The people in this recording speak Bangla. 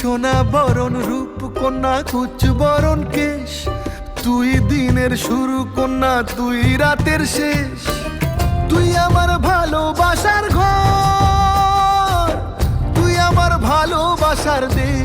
সোনা বরণ রূপ কন্যা কুচ বরণ কেশ, তুই দিনের শুরু কন্যা তুই রাতের শেষ। তুই আমার ভালোবাসার ঘর, তুই আমার ভালোবাসার দেশ।